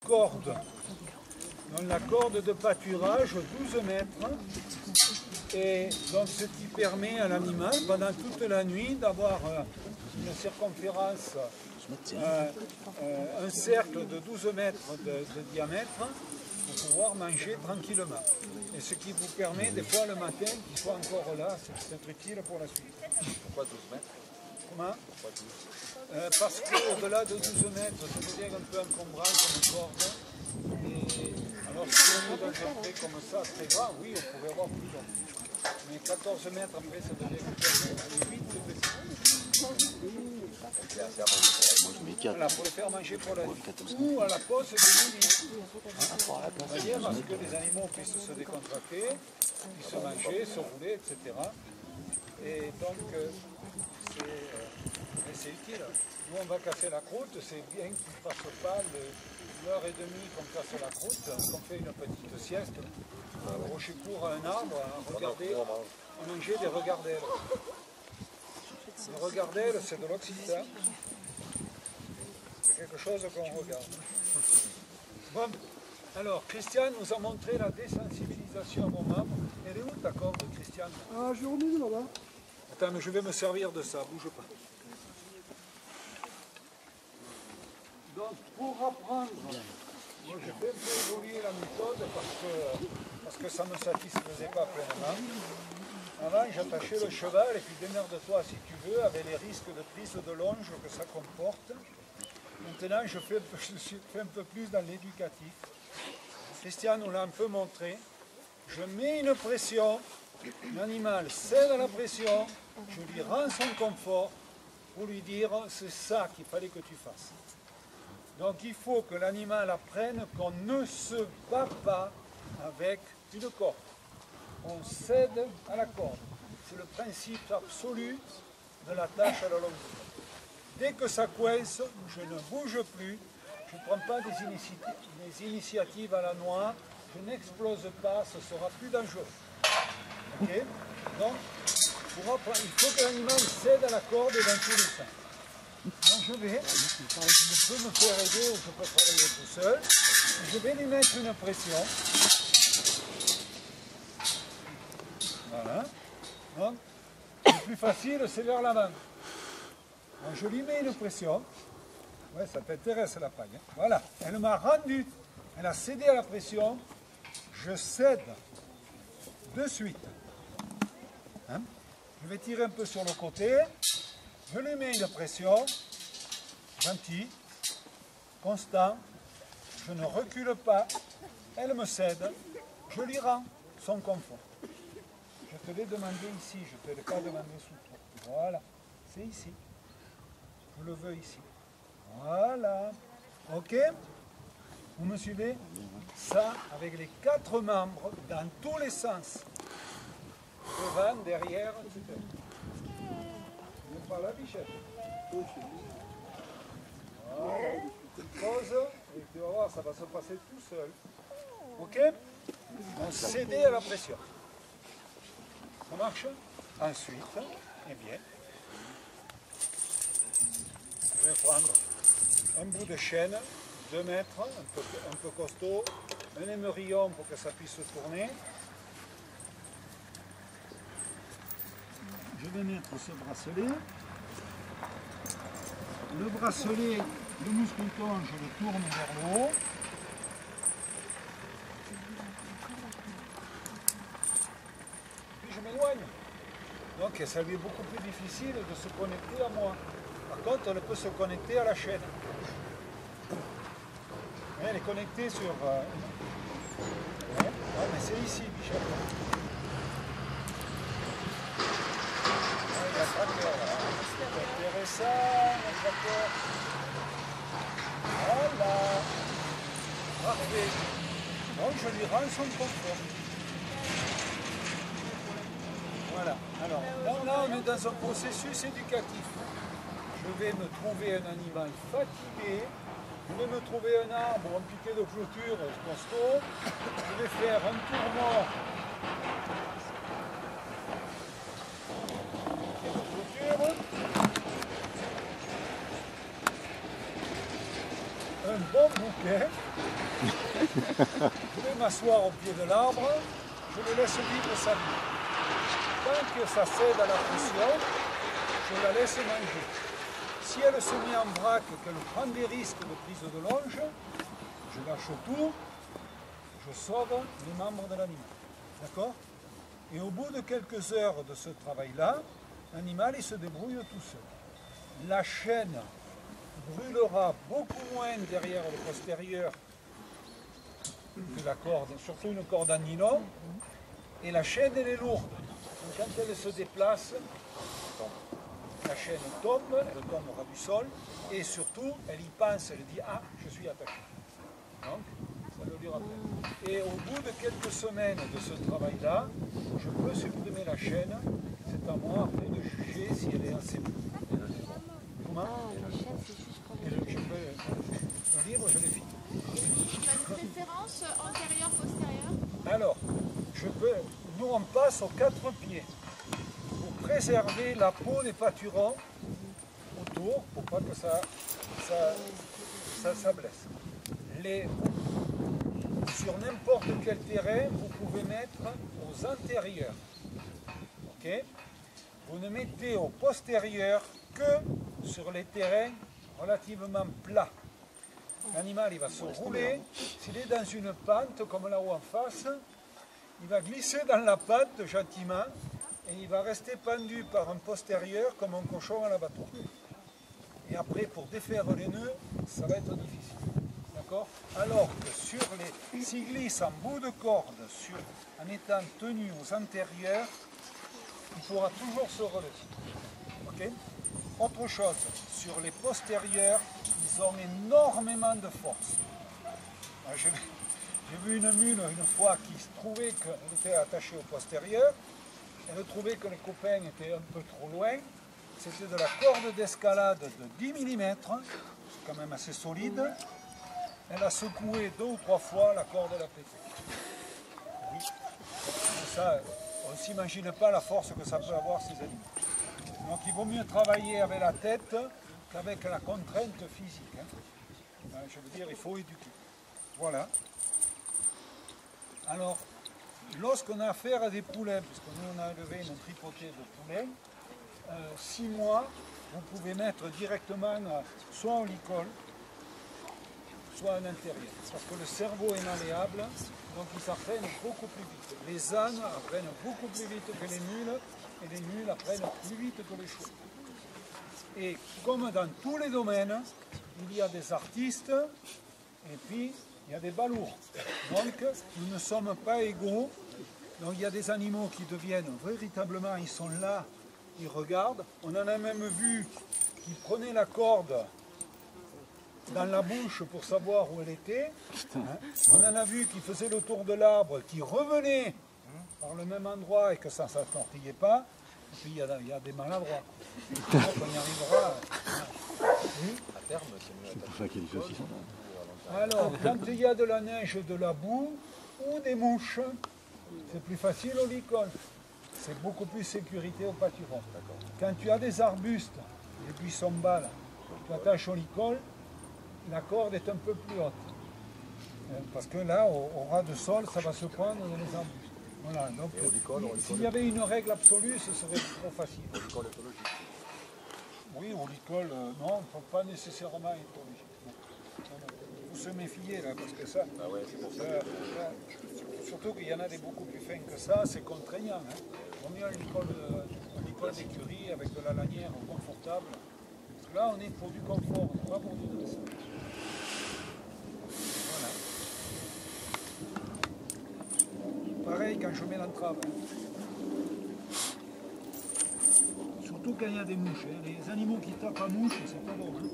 corde. Donc la corde de pâturage, 12 mètres. Et donc ce qui permet à l'animal, pendant toute la nuit, d'avoir une circonférence, un cercle de 12 mètres de diamètre pour pouvoir manger tranquillement. Et ce qui vous permet, des fois le matin, qu'il soit encore là, c'est utile pour la suite. Pourquoi 12 mètres? Comment? Parce qu'au-delà de 12 mètres, ça devient un peu encombrant comme corde. Et alors si on est dans un pré comme ça, très grand, oui, on pourrait avoir plus long. Mais 14 mètres après, ça devient 8 voilà, pour le faire manger pour la nuit. Ou à la pause de midi. Voyez, parce que les animaux puissent se décontracter, puissent manger, se rouler, etc. Et donc, c'est utile. Nous, on va casser la croûte, c'est bien qu'ils ne fassent pas l'heure et demie qu'on casse la croûte, qu'on fait une petite sieste, rocher court à un arbre, à regarder, à manger des regardelles. Les regardelles, c'est de l'occitan. C'est quelque chose qu'on regarde. Bon, alors, Christian nous a montré la désensibilisation à vos membres. Elle est où ta corde, Christian? Ah, je l'ai remise là-bas. Attends, mais je vais me servir de ça, bouge pas. Donc, pour apprendre, moi je fais un peu évoluer la méthode parce que ça ne me satisfaisait pas pleinement. Avant, j'attachais le cheval et puis démerde-toi si tu veux, avec les risques de prise de longe que ça comporte. Maintenant, je fais un peu plus dans l'éducatif. Christian nous l'a un peu montré. Je mets une pression, l'animal cède à la pression, je lui rends son confort pour lui dire c'est ça qu'il fallait que tu fasses. Donc il faut que l'animal apprenne qu'on ne se bat pas avec une corde. On cède à la corde. C'est le principe absolu de la tâche à la longue. Dès que ça coince, je ne bouge plus, je ne prends pas des initiatives à la noix, je n'explose pas, ce sera plus dangereux. Okay. Donc, pour apprendre, il faut que l'animal cède à la corde dans tous les sens. Donc je peux me faire aider ou je peux travailler tout seul. Je vais lui mettre une pression. Voilà. Donc, le plus facile, c'est vers l'avant. Donc je lui mets une pression. Ouais, ça t'intéresse la paille. Hein. Voilà. Elle m'a rendu. Elle a cédé à la pression. Je cède de suite. Hein? Je vais tirer un peu sur le côté. Je lui mets une pression. Gentil. Constant. Je ne recule pas. Elle me cède. Je lui rends son confort. Je te l'ai demandé ici. Je ne te l'ai pas demandé sous toi. Voilà. C'est ici. Je le veux ici. Voilà. Ok? Vous me suivez? Ça, avec les 4 membres, dans tous les sens. Devant, derrière, etc. Viens par la bichette. Voilà. Pause, et tu vas voir, ça va se passer tout seul. Ok? On cède à la pression. Ça marche? Ensuite, eh bien, je vais prendre un bout de chaîne, 2 mètres, un peu costaud, un émerillon pour que ça puisse tourner. Je vais mettre ce bracelet. Le bracelet, le mousqueton, je le tourne vers le haut. Puis je m'éloigne. Donc ça lui est beaucoup plus difficile de se connecter à moi. Par contre, elle peut se connecter à la chaîne. Elle est connectée sur... Ouais, mais c'est ici, Michel. Il y a un tracteur là. C'est intéressant, le tracteur. Voilà. Parfait. Donc je lui rends son confort. Voilà. Alors, là on est dans un processus éducatif. Je vais me trouver un animal fatigué. Je vais me trouver un arbre, un piquet de clôture costaud. Je vais faire un tour mort. Piquet de clôture. Un bon bouquet. Je vais m'asseoir au pied de l'arbre, je le laisse vivre sa vie. Tant que ça cède à la pression, je la laisse manger. Si elle se met en vrac, qu'elle prend des risques de prise de longe, je lâche tout, je sauve les membres de l'animal. D'accord? Et au bout de quelques heures de ce travail-là, l'animal il se débrouille tout seul. La chaîne brûlera beaucoup moins derrière le postérieur que la corde, surtout une corde en nylon, et la chaîne elle est lourde. Donc, quand elle se déplace, la chaîne elle tombera du sol, et surtout elle y pense, elle dit ah je suis attaché. Donc ça le lui rappelle. Et au bout de quelques semaines de ce travail-là, je peux supprimer la chaîne, c'est à moi après de juger si elle est assez bonne. Comment? La chaîne, c'est juste pour Et le livre, je l'ai fini. une préférence antérieure-postérieure? Alors, nous on passe aux 4 pieds pour préserver la peau des pâturons autour, pour pas que ça blesse. Sur n'importe quel terrain, vous pouvez mettre aux antérieurs. Okay? Vous ne mettez au postérieur que sur les terrains relativement plats. L'animal il va se rouler, s'il est dans une pente comme là-haut en face, il va glisser dans la pente gentiment et il va rester pendu par un postérieur comme un cochon à l'abattoir. Et après pour défaire les nœuds, ça va être difficile. D'accord? Alors que s'il glisse en bout de corde en étant tenu aux antérieurs, il pourra toujours se relever. Okay? Autre chose, sur les postérieurs, ils ont énormément de force. J'ai vu une mule une fois qui se trouvait qu'elle était attachée au postérieur, elle trouvait que les copains étaient un peu trop loin, c'était de la corde d'escalade de 10 mm, c'est quand même assez solide, elle a secoué 2 ou 3 fois, la corde elle a pété. Oui. Ça, on ne s'imagine pas la force que ça peut avoir ces animaux. Donc il vaut mieux travailler avec la tête qu'avec la contrainte physique. Hein. Je veux dire, il faut éduquer. Voilà. Alors, lorsqu'on a affaire à des poulains, puisque nous on a élevé une tripotée de poulains, 6 mois, vous pouvez mettre directement soit en licol, soit en intérieur. Parce que le cerveau est malléable, donc ils apprennent beaucoup plus vite. Les ânes apprennent beaucoup plus vite que les mules, et les mules apprennent plus vite que les chevaux. Et comme dans tous les domaines, il y a des artistes, et puis il y a des balourds. Donc nous ne sommes pas égaux. Donc il y a des animaux qui deviennent véritablement, ils sont là, ils regardent. On en a même vu qui prenaient la corde dans la bouche pour savoir où elle était. On en a vu qui faisaient le tour de l'arbre, qui revenaient par le même endroit et que ça ne s'attortillait pas. Et puis il y a des maladroits. Donc on y arrivera. À terme, c'est pour ça qu'il y a des saucissons. Alors, quand il y a de la neige, de la boue ou des mouches, c'est plus facile au licol. C'est beaucoup plus sécurité au pâturon. Quand tu as des arbustes, des buissons bas, tu attaches au licol, la corde est un peu plus haute. Parce que là, au ras de sol, ça va se prendre dans les arbustes. Voilà, donc s'il y avait une règle absolue, ce serait trop facile. Au licol éthologique. Oui, au licol, non, pas nécessairement éthologique. Il faut se méfier là, parce que ça, Ah ouais, c'est pour ça. surtout qu'il y en a des beaucoup plus fins que ça, c'est contraignant. Hein. Il vaut mieux un licol d'écurie avec de la lanière confortable. Parce que là, on est pour du confort, on n'est pas pour du dressage. Voilà. Pareil quand je mets l'entrave. Hein. Surtout quand il y a des mouches. Hein. Les animaux qui tapent à mouche, c'est pas bon. Hein.